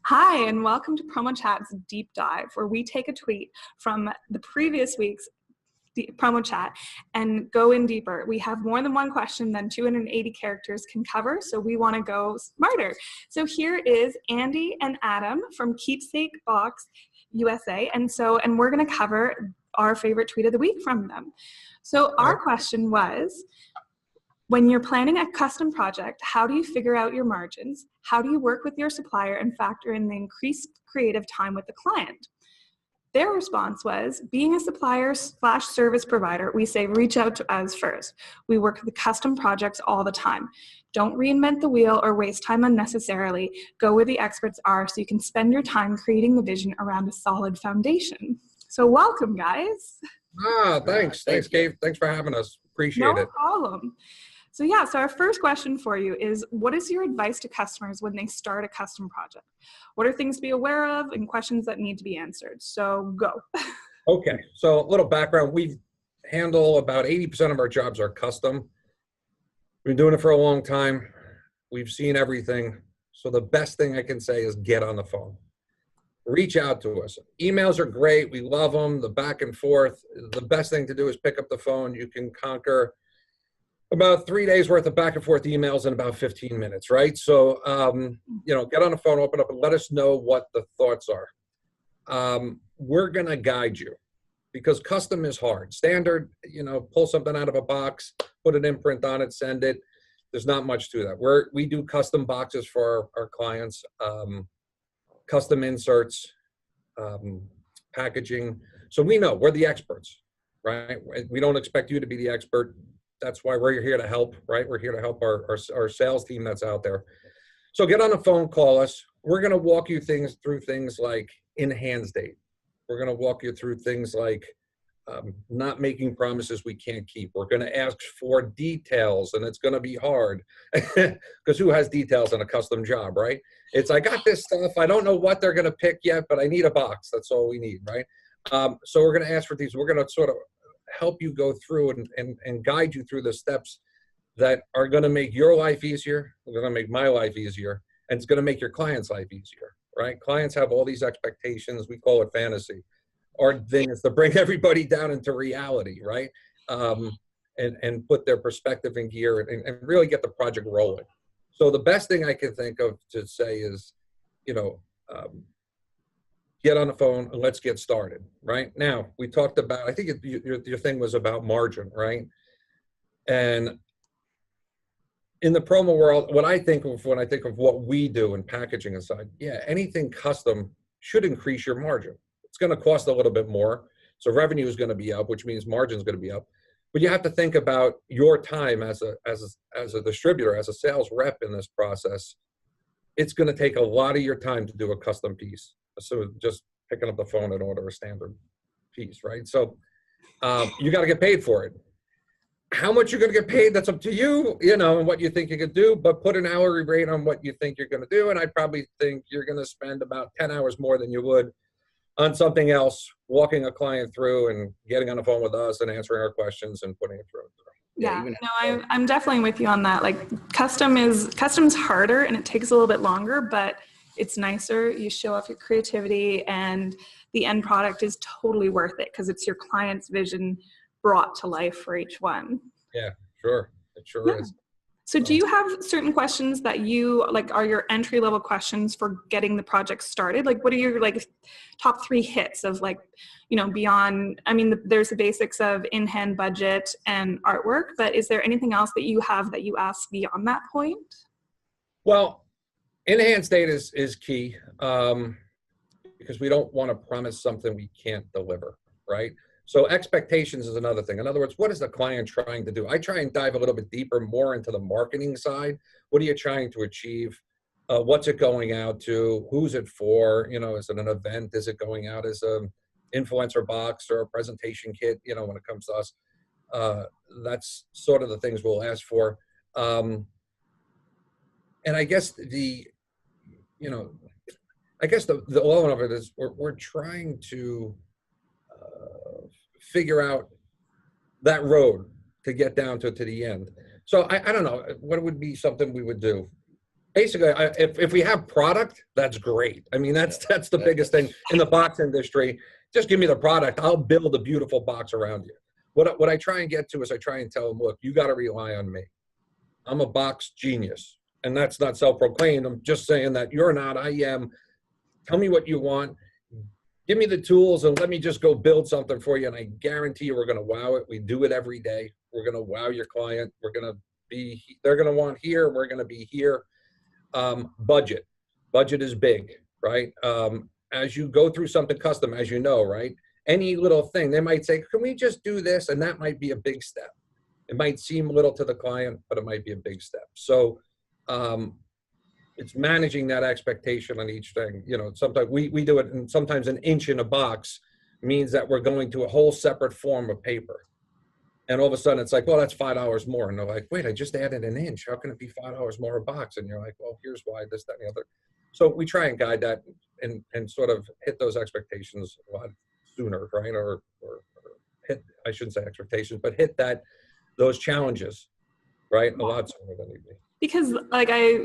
Hi, and welcome to Promochat's Deep Dive, where we take a tweet from the previous week's Promochat and go in deeper. We have more than one question than 280 characters can cover, so we want to go smarter. So here is Andy and Adam from Keepsake Box USA, and we're going to cover our favorite tweet of the week from them. So our question was, when you're planning a custom project, how do you figure out your margins? How do you work with your supplier and factor in the increased creative time with the client? Their response was, being a supplier/service provider, we say reach out to us first. We work with custom projects all the time. Don't reinvent the wheel or waste time unnecessarily. Go where the experts are so you can spend your time creating the vision around a solid foundation. So welcome, guys. Thanks, Kate. Thanks for having us. Appreciate it. No problem. So our first question for you is, what is your advice to customers when they start a custom project? What are things to be aware of and questions that need to be answered? So go. Okay, so a little background. We handle about 80% of our jobs are custom. We've been doing it for a long time. We've seen everything. So the best thing I can say is get on the phone. Reach out to us. Emails are great. We love them, the back and forth. The best thing to do is pick up the phone. You can conquer about 3 days worth of back and forth emails in about 15 minutes, right? So, get on the phone, open up, and let us know what the thoughts are. We're going to guide you because custom is hard. Standard, pull something out of a box, put an imprint on it, send it. There's not much to that. We do custom boxes for our clients, custom inserts, packaging. So we know we're the experts, right? We don't expect you to be the expert. That's why we're here to help, right? We're here to help our sales team that's out there. So get on the phone, call us. We're going to walk you through things like in-hands date. We're going to walk you through things like not making promises we can't keep. We're going to ask for details, and it's going to be hard because who has details on a custom job, right? It's, I got this stuff. I don't know what they're going to pick yet, but I need a box. That's all we need, right? So we're going to ask for these. We're going to sort of help you go through and guide you through the steps that are going to make your life easier. They're going to make my life easier, and it's going to make your client's life easier, right? Clients have all these expectations. We call it fantasy. Our thing is to bring everybody down into reality, right? And put their perspective in gear and really get the project rolling. So the best thing I can think of to say is, get on the phone and let's get started, right? Now, we talked about, I think your thing was about margin, right? And in the promo world, what I think of when I think of what we do in packaging aside, anything custom should increase your margin. It's going to cost a little bit more. So revenue is going to be up, which means margin is going to be up. But you have to think about your time as a distributor, as a sales rep in this process. It's going to take a lot of your time to do a custom piece. So just picking up the phone and order a standard piece, right? So you got to get paid for it. How much you're going to get paid, that's up to you, and what you think you could do, but put an hourly rate on what you think you're going to do. And I probably think you're going to spend about 10 hours more than you would on something else, walking a client through and getting on the phone with us and answering our questions and putting it through. I'm definitely with you on that. Like custom's harder and it takes a little bit longer, but it's nicer. You show off your creativity and the end product is totally worth it because it's your client's vision brought to life for each one. Yeah, sure. It sure is. So do you have certain questions that you are your entry level questions for getting the project started? Like what are your top 3 hits of beyond, there's the basics of in-hand budget and artwork, but is there anything else that you have that you ask beyond that point? Well, in-hand state is key because we don't want to promise something we can't deliver, right? So expectations is another thing. In other words, what is the client trying to do? I try and dive a little bit deeper, more into the marketing side. What are you trying to achieve? What's it going out to? Who's it for? Is it an event? Is it going out as an influencer box or a presentation kit? When it comes to us, that's sort of the things we'll ask for. And I guess the low end of it is we're trying to figure out that road to get down to the end. So I don't know what would be something we would do. basically, if we have product, that's great. I mean, that's the biggest thing in the box industry. Just give me the product. I'll build a beautiful box around you. What I try and get to is I try and tell them, look, you got to rely on me. I'm a box genius. And that's not self-proclaimed. I'm just saying that you're not, I am. Tell me what you want. Give me the tools and let me just go build something for you. And I guarantee you we're going to wow it. We do it every day. We're going to wow your client. They're going to want here. We're going to be here. Budget is big, right? As you go through something custom, as you know, right? Any little thing, they might say, can we just do this? And that might be a big step. It might seem little to the client, but it might be a big step. So it's managing that expectation on each thing. You know, sometimes we do it, and sometimes an inch in a box means that we're going to a whole separate form of paper. And all of a sudden it's like, well, that's $5 more. And they're like, wait, I just added an inch. How can it be $5 more a box? And you're like, well, here's why, this, that, and the other. So we try and guide that and sort of hit those expectations a lot sooner, right? Or hit, I shouldn't say expectations, but hit those challenges, right? A lot sooner than need be. Because like I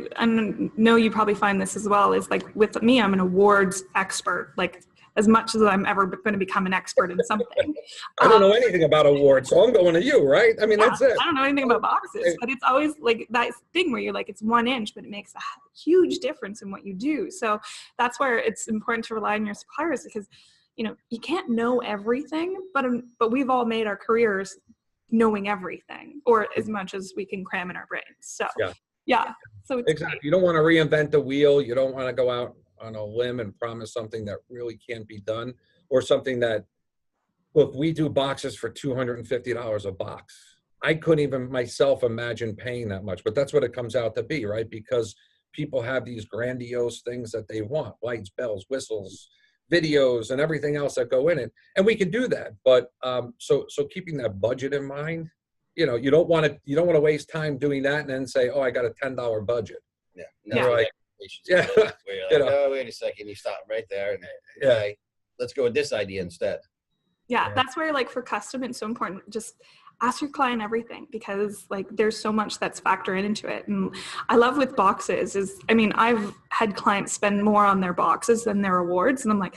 know you probably find this as well, is like with me, I'm an awards expert, like as much as I'm ever going to become an expert in something. I don't know anything about awards, so I'm going to you, right? I mean, that's it. I don't know anything about boxes, but it's always like that thing where you're like, it's 1 inch, but it makes a huge difference in what you do. So that's where it's important to rely on your suppliers, because, you know, you can't know everything, but we've all made our careers knowing everything, or as much as we can cram in our brains. So yeah. So it's exactly. You don't want to reinvent the wheel. You don't want to go out on a limb and promise something that really can't be done, or something that, look, we do boxes for $250 a box. I couldn't even myself imagine paying that much, but that's what it comes out to be, right? Because people have these grandiose things that they want, lights, bells, whistles, videos, and everything else that go in it. And we can do that. But so keeping that budget in mind, you know, you don't want to waste time doing that and then say, oh, I got a $10 budget. Yeah. You're like, yeah. Where you're like, oh, wait a second. You stop right there. And okay, let's go with this idea instead. Yeah, that's where, like, for custom, it's so important. Just ask your client everything, because like there's so much that's factored into it. And I love with boxes is, I mean, I've had clients spend more on their boxes than their awards. And I'm like,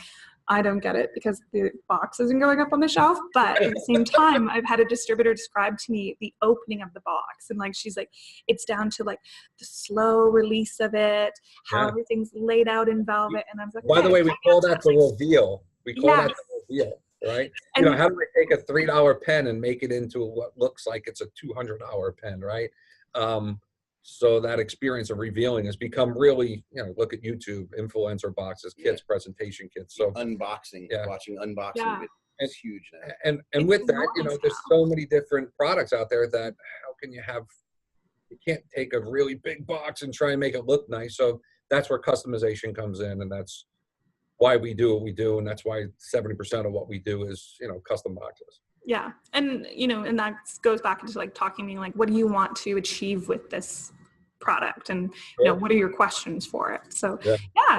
I don't get it, because the box isn't going up on the shelf. But at the same time, I've had a distributor describe to me the opening of the box. And like, she's like, it's down to like the slow release of it, how everything's laid out in velvet. And I was like, by the way, we call that the reveal. We call that the reveal, right? And, you know, how do I take a $3 pen and make it into what looks like it's a $200 pen, right? So that experience of revealing has become really, you know, look at YouTube, influencer boxes, kits, presentation kits. So unboxing, watching unboxing is huge now. And with that, you know, there's so many different products out there that how can you can't take a really big box and try and make it look nice. So that's where customization comes in, and that's why we do what we do. And that's why 70% of what we do is, you know, custom boxes. Yeah. And, you know, and that goes back into like talking to me, like, what do you want to achieve with this product? And, you know, what are your questions for it? So,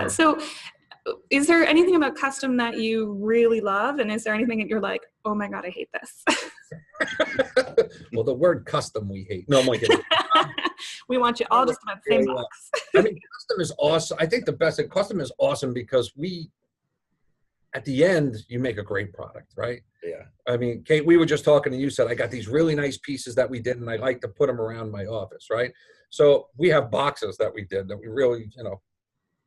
So is there anything about custom that you really love? And is there anything that you're like, oh my God, I hate this? Well, the word custom we hate. No, I'm like, we want you all just about the same box. I mean, custom is awesome. I think the best thing, custom is awesome because at the end, you make a great product, right? Yeah. I mean, Kate, we were just talking and you said, I got these really nice pieces that we did and I like to put them around my office, right? So we have boxes that we did that we really, you know,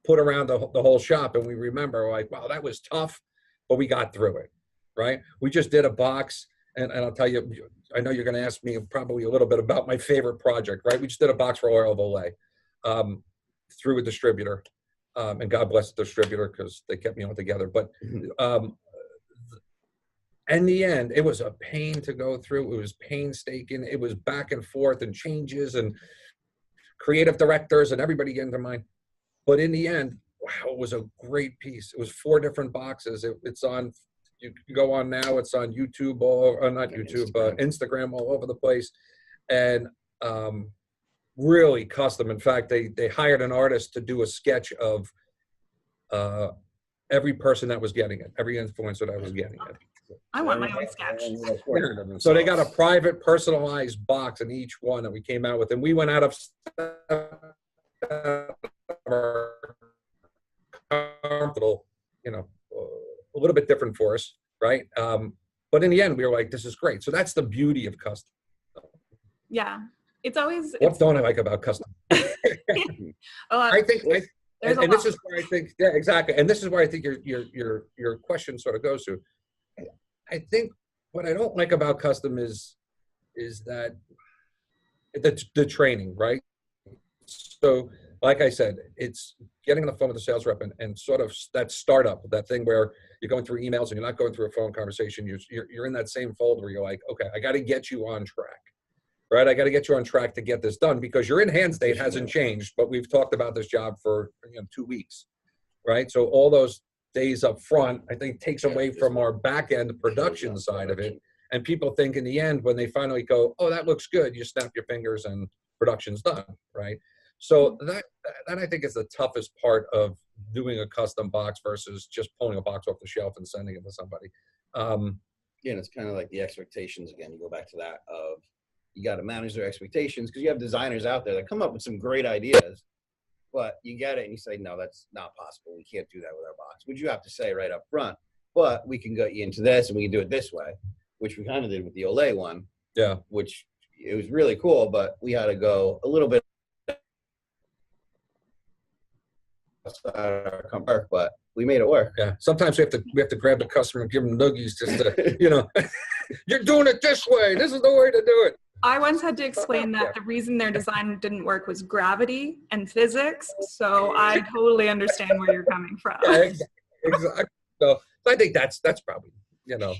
put around the whole shop, and we remember like, wow, that was tough, but we got through it, right? We just did a box, and I'll tell you, I know you're going to ask me probably a little bit about my favorite project, right? We just did a box for Oil of Olay through a distributor. And God bless the distributor because they kept me all together. But in the end, it was a pain to go through. It was painstaking. It was back and forth and changes and creative directors and everybody getting their mind. But in the end, wow, it was a great piece. It was 4 different boxes. It's on, you can go on now, it's on YouTube, not YouTube, Instagram all over the place. And really custom. In fact, they hired an artist to do a sketch of every person that was getting it, every influencer that was getting it. I want my own sketch. So they got a private, personalized box in each one that we came out with, and we went out of comfortable, you know, a little bit different for us, right? But in the end, we were like, this is great. So that's the beauty of custom. Yeah. It's always. What don't I like about custom? I think, and this is where I think, yeah, exactly. And this is where I think your question sort of goes to. I think what I don't like about custom is that the training, right? So, like I said, it's getting on the phone with the sales rep and sort of that startup, that thing where you're going through emails and you're not going through a phone conversation. You're in that same fold where you're like, okay, I got to get you on track, right? I got to get you on track to get this done because your in-hand state hasn't changed, but we've talked about this job for 2 weeks, right? So all those days up front, I think takes away from our back end production side of it. And people think in the end, when they finally go, oh, that looks good, you snap your fingers and production's done, right? So that I think is the toughest part of doing a custom box versus just pulling a box off the shelf and sending it to somebody. Yeah, and it's kind of like the expectations again. You go back to that of you got to manage their expectations because you have designers out there that come up with some great ideas, but you get it and you say, no, that's not possible. We can't do that with our box, which you have to say right up front. But we can get you into this and we can do it this way, which we kind of did with the Olay one. Yeah. Which it was really cool, but we had to go a little bit outside our comfort, but we made it work. Yeah. Sometimes we have to grab the customer and give them noogies just to, you're doing it this way. This is the way to do it. I once had to explain that the reason their design didn't work was gravity and physics. So I totally understand where you're coming from. Yeah, exactly. So I think that's probably, the thing I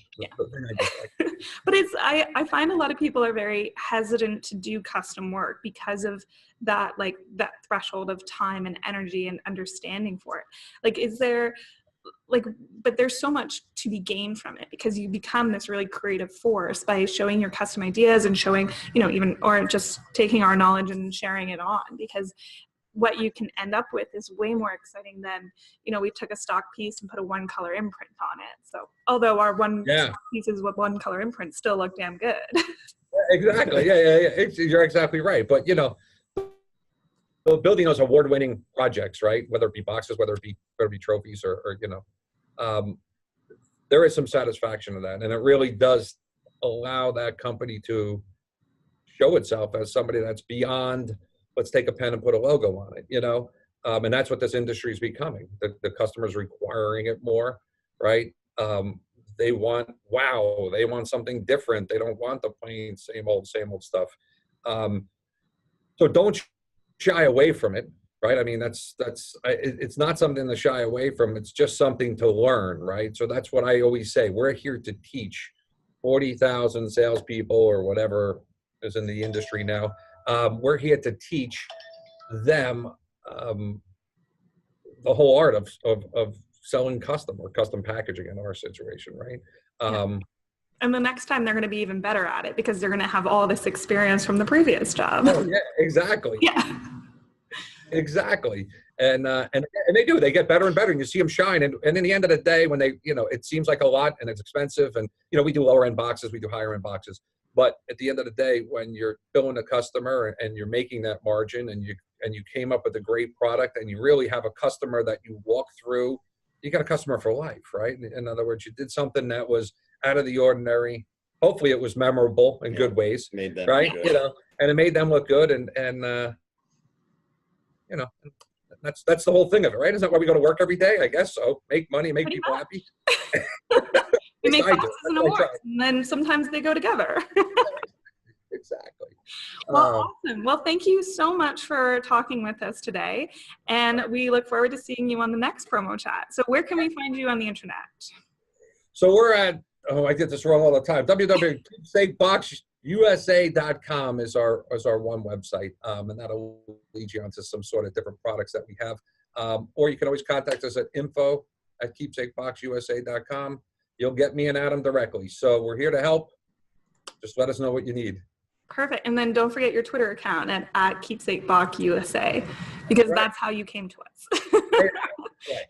dislike. But I find a lot of people are very hesitant to do custom work because of that, like that threshold of time and energy and understanding for it. Like, is there but there's so much to be gained from it because you become this really creative force by showing your custom ideas and showing, even, or just taking our knowledge and sharing it on, because what you can end up with is way more exciting than, we took a stock piece and put a one color imprint on it. So although our stock pieces with one color imprint still look damn good. Exactly. Yeah. You're exactly right. But, building those award-winning projects, right? Whether it be boxes, whether it be trophies or there is some satisfaction in that. And it really does allow that company to show itself as somebody that's beyond, let's take a pen and put a logo on it, and that's what this industry is becoming. The customers requiring it more, right? They want wow, they want something different. They don't want the plain same old stuff. So don't shy away from it, right? I mean, it's not something to shy away from. It's just something to learn, right? So that's what I always say. We're here to teach 40,000 salespeople or whatever is in the industry now. We're here to teach them the whole art of selling custom or custom packaging in our situation, right? And the next time they're going to be even better at it because they're going to have all this experience from the previous job. Oh, yeah, exactly. Yeah. Exactly. And they do. They get better and better, and you see them shine. And in the end of the day, when they, it seems like a lot and it's expensive, and we do lower end boxes, we do higher end boxes. But at the end of the day, when you're billing a customer and you're making that margin, and you came up with a great product, and you really have a customer that you walk through, you got a customer for life, right? In other words, you did something that was out of the ordinary. Hopefully, it was memorable in good ways, made them right? good. And it made them look good, and that's the whole thing of it, right? Isn't that why we go to work every day? I guess so. Make money, make Pretty people much. happy. We make boxes and awards, and then sometimes they go together. Exactly. Well, awesome. Well, thank you so much for talking with us today, and we look forward to seeing you on the next Promo Chat. So where can we find you on the internet? So we're at, I get this wrong all the time, www.keepsakeboxusa.com is our one website, and that'll lead you onto some sort of different products that we have. Or you can always contact us at info@keepsakeboxusa.com. You'll get me and Adam directly. So we're here to help. Just let us know what you need. Perfect. And then don't forget your Twitter account at Keepsake USA, because that's how you came to us.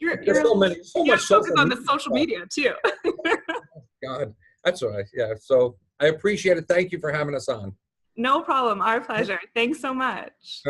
You're so much focused on the social media too. God, that's all right. Yeah. So I appreciate it. Thank you for having us on. No problem. Our pleasure. Thanks so much.